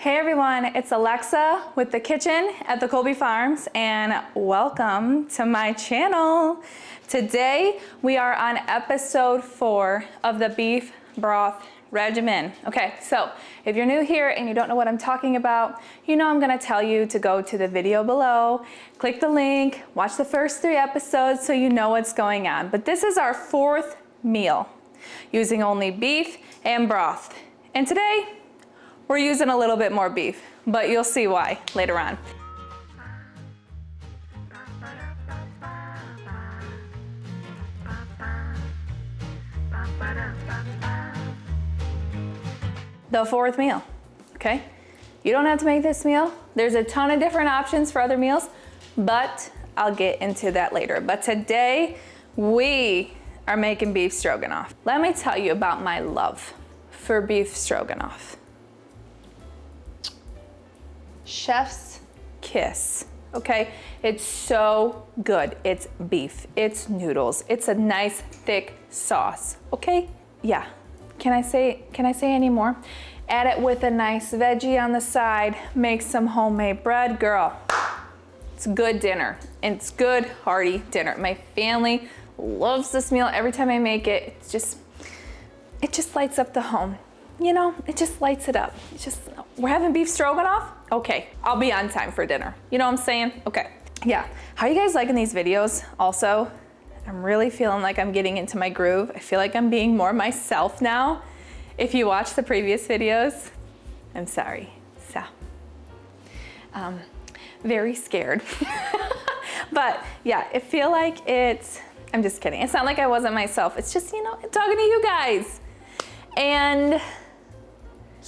Hey everyone, it's Alexa with the kitchen at the Colby Farms and welcome to my channel. Today we are on episode 4 of the beef broth regimen. Okay, so if you're new here and you don't know what I'm talking about, you know I'm gonna tell you to go to the video below, click the link, watch the first 3 episodes so you know what's going on. But this is our 4th meal using only beef and broth. And today, we're using a little bit more beef, but you'll see why later on. The 4th meal, okay? You don't have to make this meal. There's a ton of different options for other meals, but I'll get into that later. But today, we are making beef stroganoff. Let me tell you about my love for beef stroganoff. Chef's kiss, okay? It's so good. It's beef, it's noodles, it's a nice thick sauce, okay? Yeah, can I say any more? Add it with a nice veggie on the side, make some homemade bread, girl. It's good dinner, and it's good hearty dinner. My family loves this meal. Every time I make it, it just lights up the home. You know, it just lights it up. We're having beef stroganoff? Okay, I'll be on time for dinner. You know what I'm saying? Okay, yeah. How are you guys liking these videos? Also, I'm really feeling like I'm getting into my groove. I feel like I'm being more myself now. If you watched the previous videos, I'm sorry. So, very scared. But yeah, I feel like I'm just kidding. It's not like I wasn't myself. It's just, you know, talking to you guys. And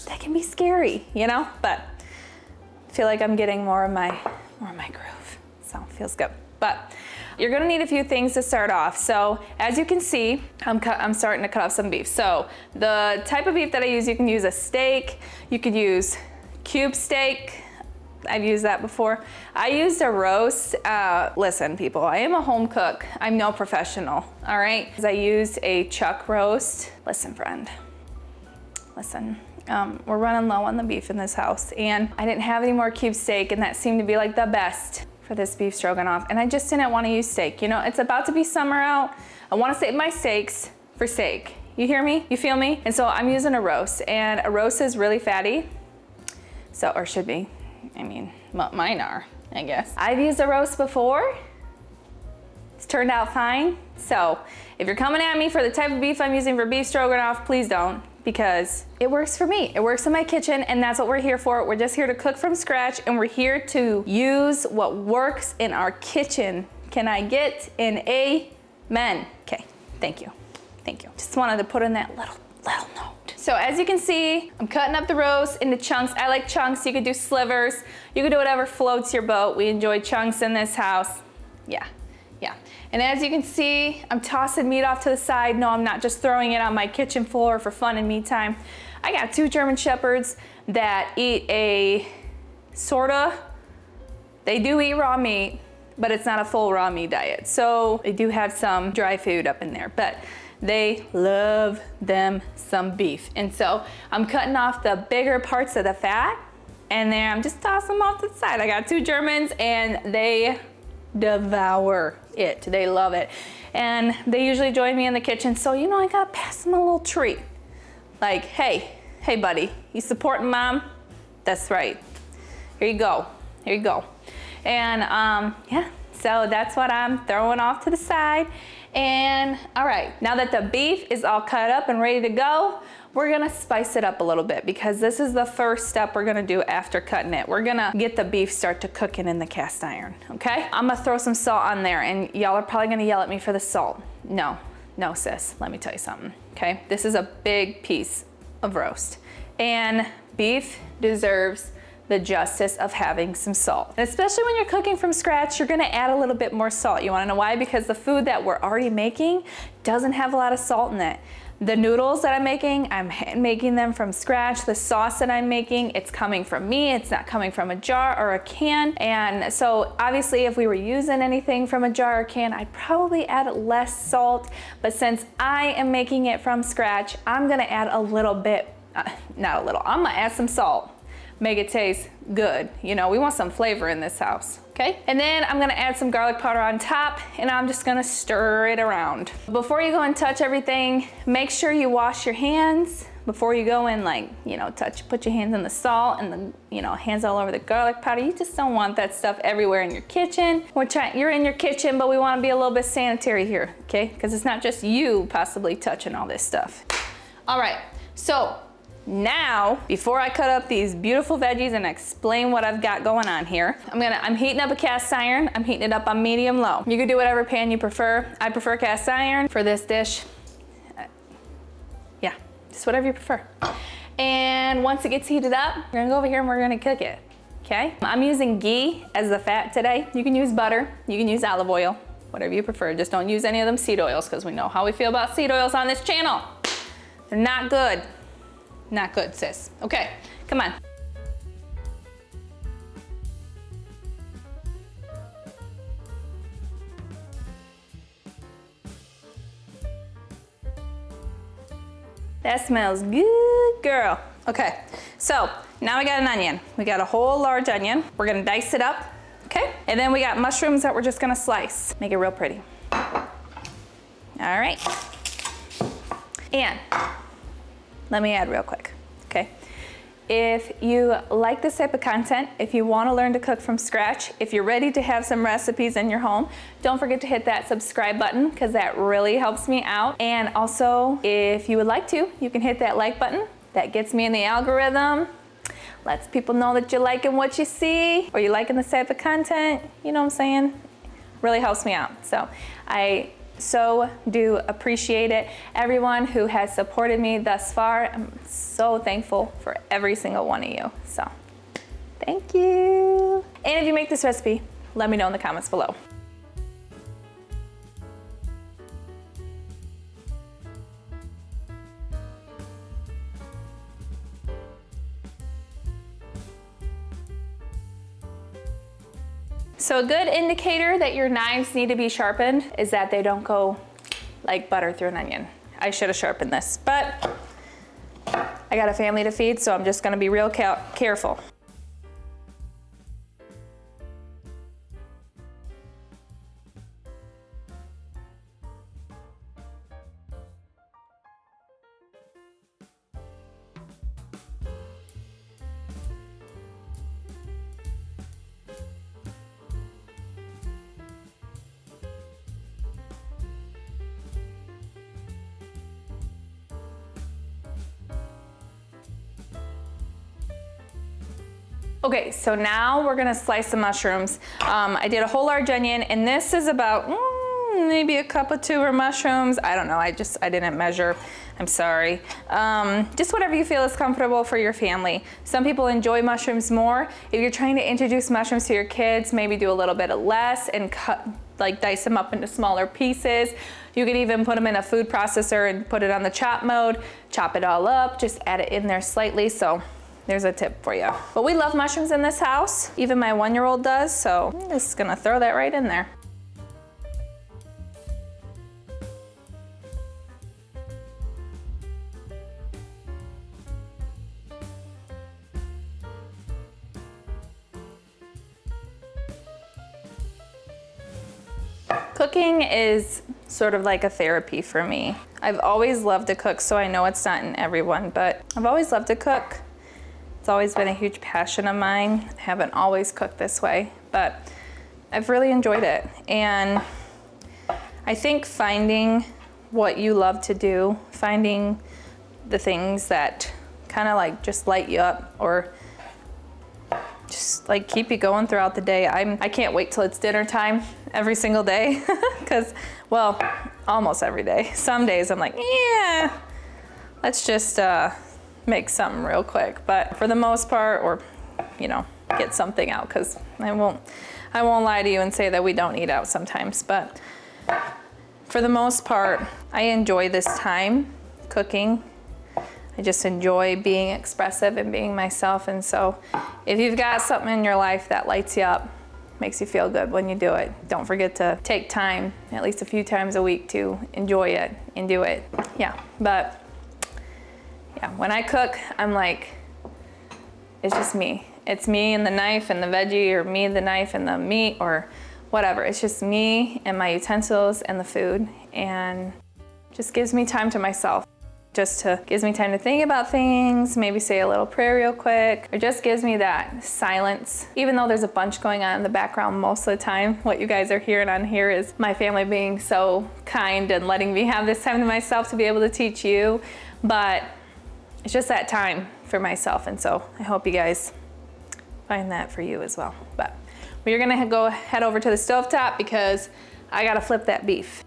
that can be scary, you know, but I feel like I'm getting more of my groove, so it feels good. But you're gonna need a few things to start off. So as you can see, I'm starting to cut off some beef. So the type of beef that I use, you can use a steak, you could use cube steak. I've used that before. I used a roast. Listen, people, I am a home cook. I'm no professional, all right? I used a chuck roast. Listen, friend, listen. We're running low on the beef in this house, and I didn't have any more cube steak, and that seemed to be like the best for this beef stroganoff, and I just didn't want to use steak. You know, it's about to be summer out. I want to save my steaks for steak. You hear me? You feel me? And so I'm using a roast, and a roast is really fatty, so, or should be. I mean, mine are, I guess. I've used a roast before. It's turned out fine. So if you're coming at me for the type of beef I'm using for beef stroganoff, please don't, because it works for me. It works in my kitchen, and that's what we're here for. We're just here to cook from scratch, and we're here to use what works in our kitchen. Can I get an amen? Okay, thank you. Thank you. Just wanted to put in that little note. So as you can see, I'm cutting up the roast into chunks. I like chunks. You could do slivers. You could do whatever floats your boat. We enjoy chunks in this house. Yeah. And as you can see, I'm tossing meat off to the side. No, I'm not just throwing it on my kitchen floor for fun and me time. I got 2 German Shepherds that eat they do eat raw meat, but it's not a full raw meat diet. So they do have some dry food up in there, but they love them some beef. And so I'm cutting off the bigger parts of the fat, and then I'm just tossing them off to the side. I got 2 Germans, and they devour it. They love it. And they usually join me in the kitchen, so you know I gotta pass them a little treat. Like, hey buddy, you supporting mom? That's right. Here you go. And yeah, so that's what I'm throwing off to the side. And all right, now that the beef is all cut up and ready to go, we're gonna spice it up a little bit, because this is the first step we're gonna do after cutting it. We're gonna get the beef start to cooking in the cast iron, okay? I'm gonna throw some salt on there, and y'all are probably gonna yell at me for the salt. No, sis, let me tell you something, okay? This is a big piece of roast, and beef deserves the justice of having some salt. And especially when you're cooking from scratch, you're gonna add a little bit more salt. You wanna know why? Because the food that we're already making doesn't have a lot of salt in it. The noodles that I'm making them from scratch. The sauce that I'm making, it's coming from me. It's not coming from a jar or a can. And so obviously if we were using anything from a jar or can, I'd probably add less salt. But since I am making it from scratch, I'm gonna add a little bit, not a little, I'm gonna add some salt. make it taste good. You know, we want some flavor in this house, okay? And then I'm gonna add some garlic powder on top, and I'm just gonna stir it around. Before you go and touch everything, make sure you wash your hands before you go in, like, you know, put your hands in the salt and the, you know, hands all over the garlic powder. You just don't want that stuff everywhere in your kitchen. You're in your kitchen, but we want to be a little bit sanitary here, okay? Because it's not just you possibly touching all this stuff. All right, so now, before I cut up these beautiful veggies and explain what I've got going on here, I'm heating up a cast iron. I'm heating it up on medium low. You can do whatever pan you prefer. I prefer cast iron for this dish. Yeah, just whatever you prefer. And once it gets heated up, we're gonna go over here and we're gonna cook it, okay? I'm using ghee as the fat today. You can use butter, you can use olive oil, whatever you prefer. Just don't use any of them seed oils, because we know how we feel about seed oils on this channel. They're not good. Not good, sis. Okay, come on. That smells good, girl. Okay, so now we got an onion. We got a whole large onion. We're gonna dice it up, okay? And then we got mushrooms that we're just gonna slice. Make it real pretty. All right. And let me add real quick, okay? If you like this type of content, if you want to learn to cook from scratch, if you're ready to have some recipes in your home, don't forget to hit that subscribe button, because that really helps me out. And also, if you would like to, you can hit that like button. That gets me in the algorithm, lets people know that you're liking what you see, or you're liking this type of content, you know what I'm saying? Really helps me out. So I so do appreciate it. Everyone who has supported me thus far, I'm so thankful for every single one of you. So thank you. And if you make this recipe, let me know in the comments below. So a good indicator that your knives need to be sharpened is that they don't go like butter through an onion. I should have sharpened this, but I got a family to feed, so I'm just gonna be real careful. Okay, so now we're gonna slice the mushrooms. I did a whole large onion, and this is about maybe a cup or two of mushrooms. I don't know, I didn't measure, I'm sorry. Just whatever you feel is comfortable for your family. Some people enjoy mushrooms more. If you're trying to introduce mushrooms to your kids, maybe do a little bit of less and dice them up into smaller pieces. You could even put them in a food processor and put it on the chop mode, chop it all up, just add it in there slightly. So there's a tip for you. But we love mushrooms in this house. Even my 1-year-old does, so I'm just gonna throw that right in there. Cooking is sort of like a therapy for me. I've always loved to cook, so I know it's not in everyone, but I've always loved to cook. It's always been a huge passion of mine. I haven't always cooked this way, but I've really enjoyed it. And I think finding what you love to do, finding the things that kind of like just light you up or just like keep you going throughout the day. I can't wait till it's dinner time every single day, because, well, almost every day. Some days I'm like, yeah, let's just make something real quick. But for the most part, or, you know, get something out, because I won't lie to you and say that we don't eat out sometimes. But for the most part, I enjoy this time cooking. I just enjoy being expressive and being myself. And so if you've got something in your life that lights you up, makes you feel good when you do it, don't forget to take time, at least a few times a week, to enjoy it and do it. Yeah, but yeah, when I cook, I'm like, is just me. It's me and the knife and the veggie, or me, the knife and the meat, or whatever. It's just me and my utensils and the food, and just gives me time to myself. Gives me time to think about things, maybe say a little prayer real quick, or just gives me that silence. Even though there's a bunch going on in the background most of the time, what you guys are hearing on here is my family being so kind and letting me have this time to myself to be able to teach you. But it's just that time for myself, and so I hope you guys find that for you as well. But we're gonna head over to the stovetop because I gotta flip that beef.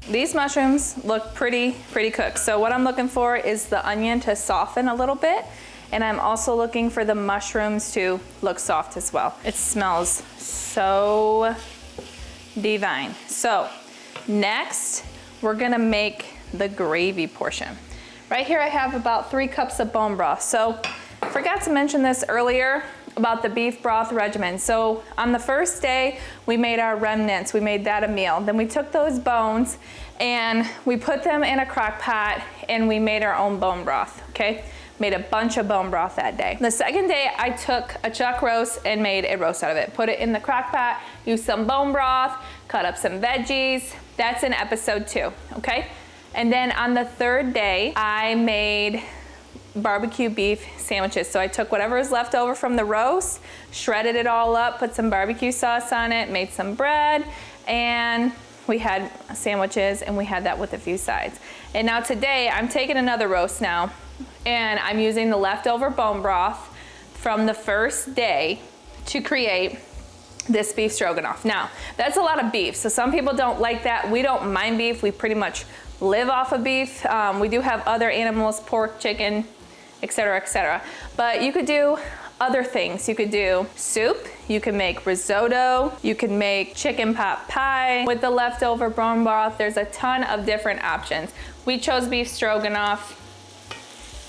These mushrooms look pretty cooked. So what I'm looking for is the onion to soften a little bit, and I'm also looking for the mushrooms to look soft as well. It smells so divine. So next, we're gonna make the gravy portion. Right here I have about 3 cups of bone broth. So I forgot to mention this earlier about the beef broth regimen. So on the first day, we made our remnants. We made that a meal. Then we took those bones and we put them in a crock pot and we made our own bone broth, okay? Made a bunch of bone broth that day. The second day, I took a chuck roast and made a roast out of it. Put it in the crock pot, used some bone broth, cut up some veggies. That's in episode 2, okay? And then on the third day, I made barbecue beef sandwiches. So I took whatever was left over from the roast, shredded it all up, put some barbecue sauce on it, made some bread, and we had sandwiches, and we had that with a few sides. And now today, I'm taking another roast now, and I'm using the leftover bone broth from the first day to create this beef stroganoff. Now, that's a lot of beef, so some people don't like that. We don't mind beef. We pretty much live off of beef. We do have other animals, pork, chicken, etc., etc. But you could do other things. You could do soup, you can make risotto, you can make chicken pot pie with the leftover bone broth. There's a ton of different options. We chose beef stroganoff.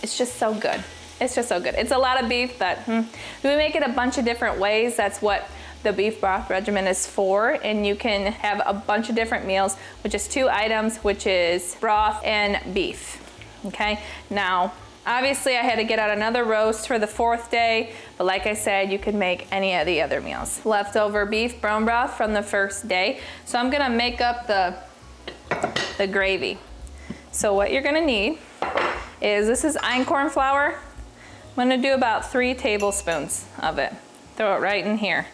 It's just so good. It's just so good. It's a lot of beef, but we make it a bunch of different ways. That's what the beef broth regimen is for, and you can have a bunch of different meals with just 2 items, which is broth and beef, okay? Now, obviously I had to get out another roast for the 4th day, but like I said, you could make any of the other meals. Leftover beef bone broth from the first day. So I'm gonna make up the gravy. So what you're gonna need is, this is einkorn flour. I'm gonna do about 3 tablespoons of it. Throw it right in here.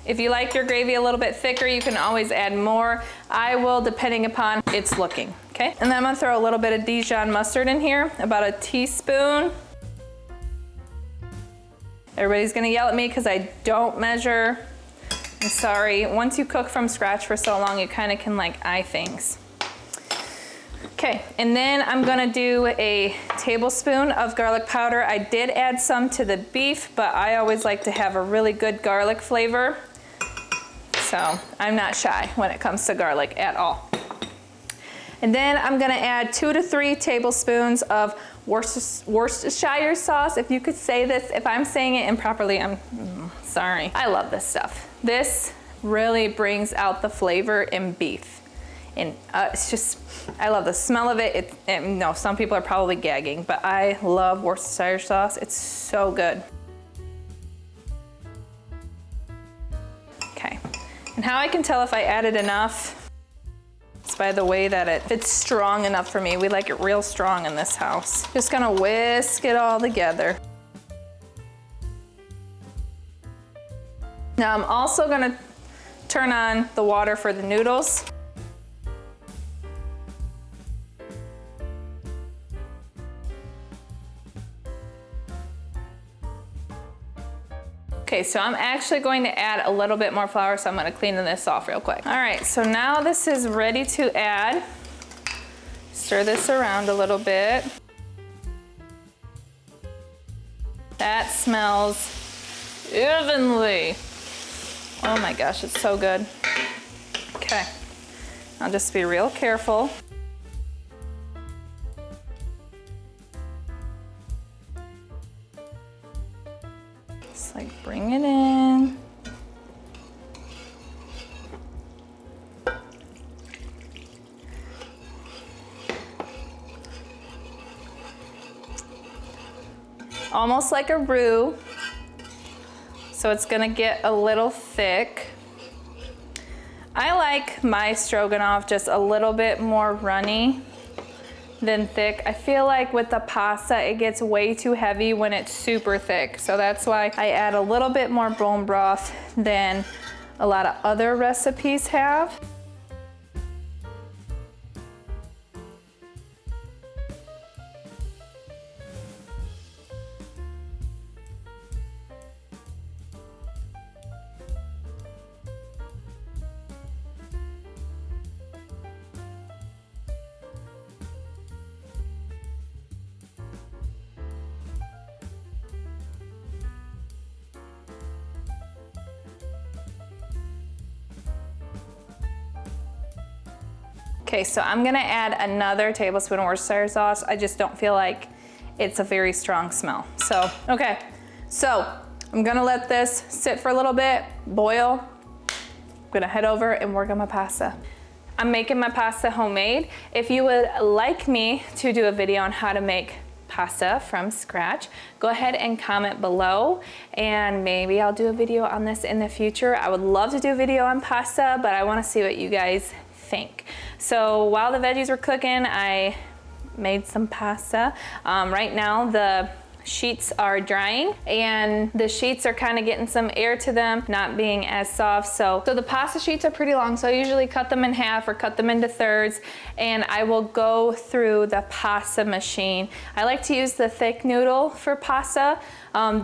If you like your gravy a little bit thicker, you can always add more. I will, depending upon its looking, okay? And then I'm gonna throw a little bit of Dijon mustard in here, about a teaspoon. Everybody's gonna yell at me because I don't measure. I'm sorry. Once you cook from scratch for so long, you kind of can like eye things. Okay, and then I'm gonna do a tablespoon of garlic powder. I did add some to the beef, but I always like to have a really good garlic flavor. So I'm not shy when it comes to garlic at all. And then I'm gonna add 2 to 3 tablespoons of Worcestershire sauce. If you could say this, if I'm saying it improperly, I'm sorry. I love this stuff. This really brings out the flavor in beef. And it's just, I love the smell of it. No, some people are probably gagging, but I love Worcestershire sauce. It's so good. Okay, and how I can tell if I added enough is by the way that it's strong enough for me. We like it real strong in this house. Just gonna whisk it all together. Now I'm also gonna turn on the water for the noodles. Okay, so I'm actually going to add a little bit more flour, so I'm gonna clean this off real quick. All right, so now this is ready to add. Stir this around a little bit. That smells heavenly. Oh my gosh, it's so good. Okay, I'll just be real careful. Just like bring it in. Almost like a roux. So it's gonna get a little thick. I like my stroganoff just a little bit more runny than thick. I feel like with the pasta, it gets way too heavy when it's super thick. So that's why I add a little bit more bone broth than a lot of other recipes have. Okay, so I'm gonna add another tablespoon of Worcestershire sauce. I just don't feel like it's a very strong smell. So, okay, so I'm gonna let this sit for a little bit, boil. I'm gonna head over and work on my pasta. I'm making my pasta homemade. If you would like me to do a video on how to make pasta from scratch, go ahead and comment below and maybe I'll do a video on this in the future. I would love to do a video on pasta, but I wanna see what you guys think. So while the veggies were cooking, I made some pasta. Right now the sheets are drying and the sheets are kind of getting some air to them, not being as soft. So the pasta sheets are pretty long, so I usually cut them in half or cut them into thirds, and I will go through the pasta machine. I like to use the thick noodle for pasta.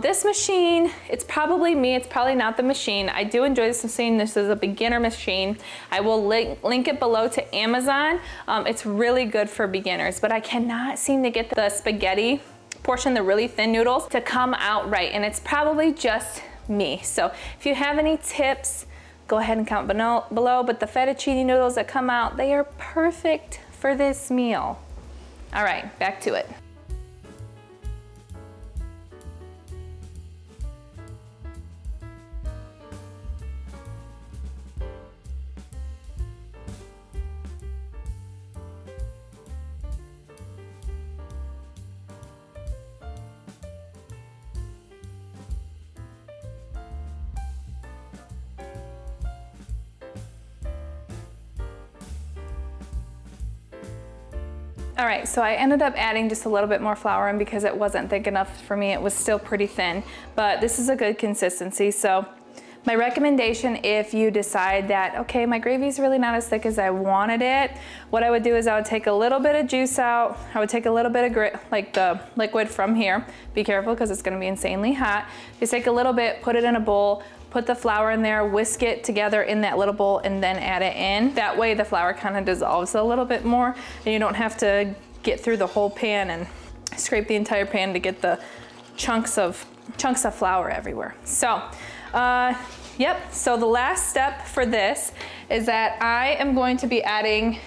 This machine, it's probably me, it's probably not the machine. I do enjoy this machine. This is a beginner machine. I will link it below to Amazon. It's really good for beginners, but I cannot seem to get the spaghetti portion, the really thin noodles, to come out right, and it's probably just me. So if you have any tips, go ahead and comment below, but the fettuccine noodles that come out, they are perfect for this meal. All right, back to it. All right, so I ended up adding just a little bit more flour in because it wasn't thick enough for me. It was still pretty thin, but this is a good consistency. So my recommendation, if you decide that, okay, my gravy is really not as thick as I wanted it, what I would do is I would take a little bit of juice out. I would take a little bit of like the liquid from here. Be careful because it's gonna be insanely hot. Just take a little bit, put it in a bowl, put the flour in there, whisk it together in that little bowl, and then add it in. That way the flour kind of dissolves a little bit more, and you don't have to get through the whole pan and scrape the entire pan to get the chunks of flour everywhere. So, yep, so the last step for this is that I am going to be adding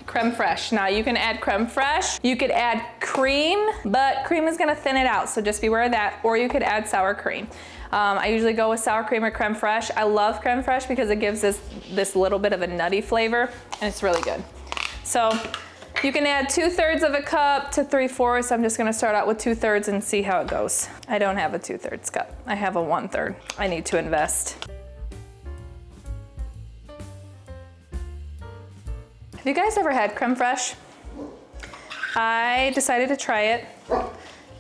creme fraiche. Now you can add creme fraiche, you could add cream, but cream is gonna thin it out, so just beware of that, or you could add sour cream. I usually go with sour cream or creme fraiche. I love creme fraiche because it gives this little bit of a nutty flavor, and it's really good. So you can add 2/3 of a cup to 3/4. I'm just gonna start out with 2/3 and see how it goes. I don't have a 2/3 cup. I have a 1/3. I need to invest. Have you guys ever had creme fraiche? I decided to try it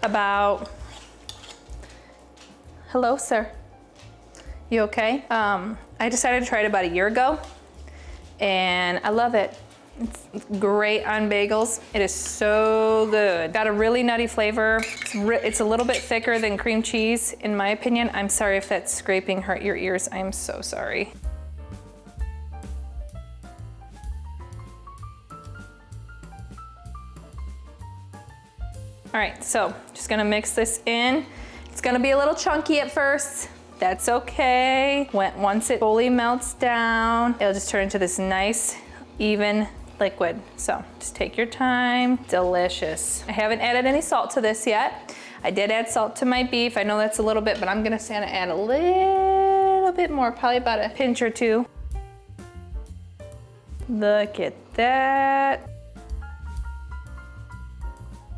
about, hello, sir. You okay? I decided to try it about a year ago, and I love it. It's great on bagels. It is so good. Got a really nutty flavor. It's a little bit thicker than cream cheese, in my opinion. I'm sorry if that scraping hurt your ears. I'm so sorry. All right, so just gonna mix this in. It's gonna be a little chunky at first. That's okay. Once it fully melts down, it'll just turn into this nice, even liquid. So just take your time. Delicious. I haven't added any salt to this yet. I did add salt to my beef. I know that's a little bit, but I'm gonna add a little bit more, probably about a pinch or two. Look at that.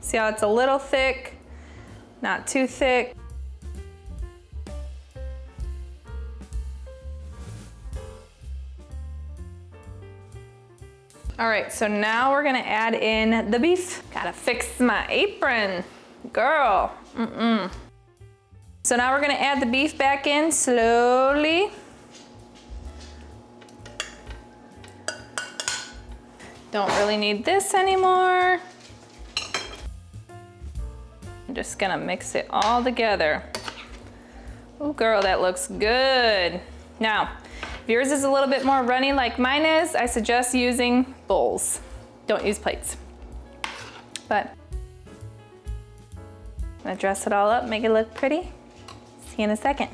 See how it's a little thick, not too thick. All right, so now we're gonna add in the beef. Gotta fix my apron, girl. So now we're gonna add the beef back in slowly. Don't really need this anymore. I'm just gonna mix it all together. Oh, girl, that looks good. Now, if yours is a little bit more runny like mine is, I suggest using bowls. Don't use plates. But I'm gonna dress it all up, make it look pretty. See you in a second.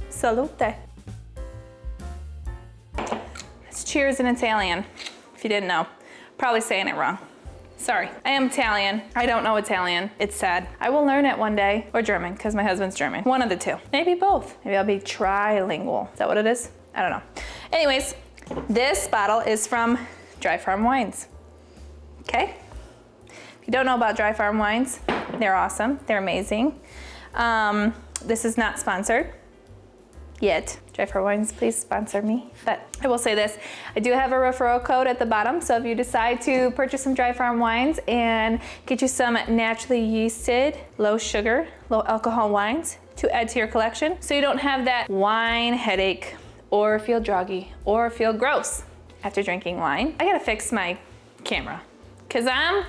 Salute. It's cheers in Italian, if you didn't know. Probably saying it wrong. Sorry, I am Italian. I don't know Italian. It's sad. I will learn it one day, or German, because my husband's German. One of the two. Maybe both. Maybe I'll be trilingual. Is that what it is? I don't know. Anyways, this bottle is from Dry Farm Wines. Okay? If you don't know about Dry Farm Wines, they're awesome. They're amazing. This is not sponsored yet. Dry Farm Wines, please sponsor me. But I will say this, I do have a referral code at the bottom, so if you decide to purchase some Dry Farm Wines and get you some naturally yeasted, low sugar, low alcohol wines to add to your collection, so you don't have that wine headache or feel druggy or feel gross after drinking wine. I gotta fix my camera because I'm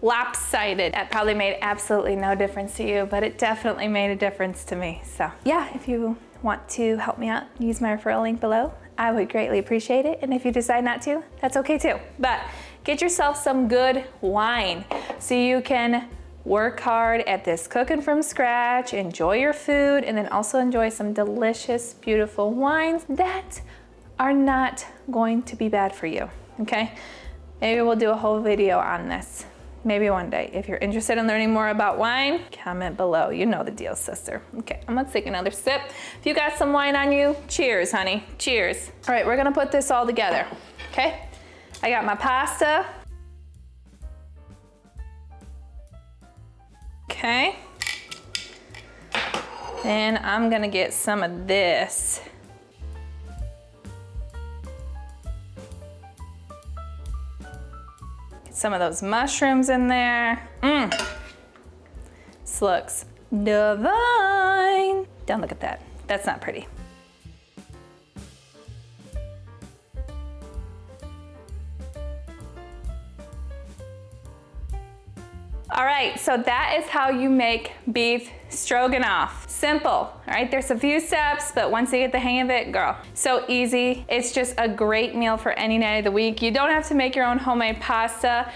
lopsided. That probably made absolutely no difference to you, but it definitely made a difference to me. So yeah, if you want to help me out, use my referral link below. I would greatly appreciate it. And if you decide not to, that's okay too. But get yourself some good wine so you can work hard at this cooking from scratch, enjoy your food, and then also enjoy some delicious, beautiful wines that are not going to be bad for you, okay? Maybe we'll do a whole video on this. Maybe one day. If you're interested in learning more about wine, comment below. You know the deal, sister. Okay, I'm gonna take another sip. If you got some wine on you, cheers, honey. Cheers. All right, we're gonna put this all together, okay? I got my pasta. Okay. And I'm gonna get some of this. Some of those mushrooms in there. This looks divine. Don't look at that. That's not pretty. All right, so that is how you make beef stroganoff. Simple, all right? There's a few steps, but once you get the hang of it, girl, so easy. It's just a great meal for any night of the week. You don't have to make your own homemade pasta.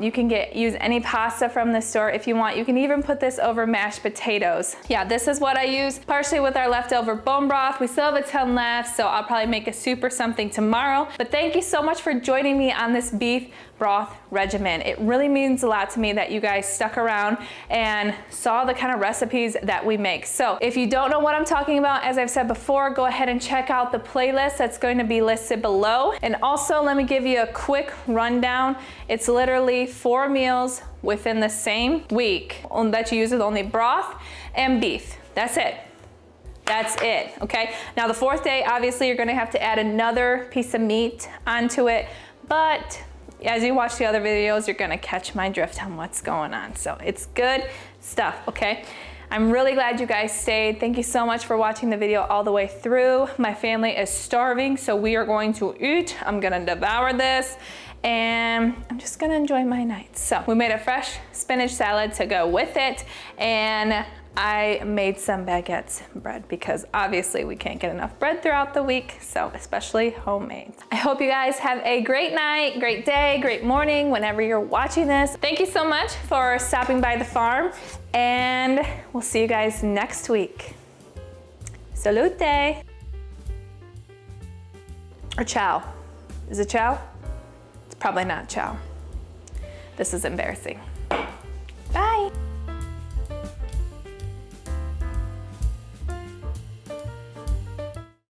You can use any pasta from the store if you want. You can even put this over mashed potatoes. Yeah, this is what I use, partially with our leftover bone broth. We still have a ton left, so I'll probably make a soup or something tomorrow. But thank you so much for joining me on this beef broth regimen. It really means a lot to me that you guys stuck around and saw the kind of recipes that we make. So if you don't know what I'm talking about, as I've said before, go ahead and check out the playlist that's going to be listed below. And also, let me give you a quick rundown. It's literally 4 meals within the same week that you use with only broth and beef. That's it. That's it, okay? Now the 4th day, obviously you're gonna have to add another piece of meat onto it, but as you watch the other videos, you're gonna catch my drift on what's going on. So it's good stuff, okay? I'm really glad you guys stayed. Thank you so much for watching the video all the way through. My family is starving, so we are going to eat. I'm gonna devour this, and I'm just gonna enjoy my night. So we made a fresh spinach salad to go with it, and I made some baguettes bread because obviously we can't get enough bread throughout the week, so especially homemade. I hope you guys have a great night, great day, great morning, whenever you're watching this. Thank you so much for stopping by the farm, and we'll see you guys next week. Salute! Or ciao. Is it ciao? It's probably not ciao. This is embarrassing.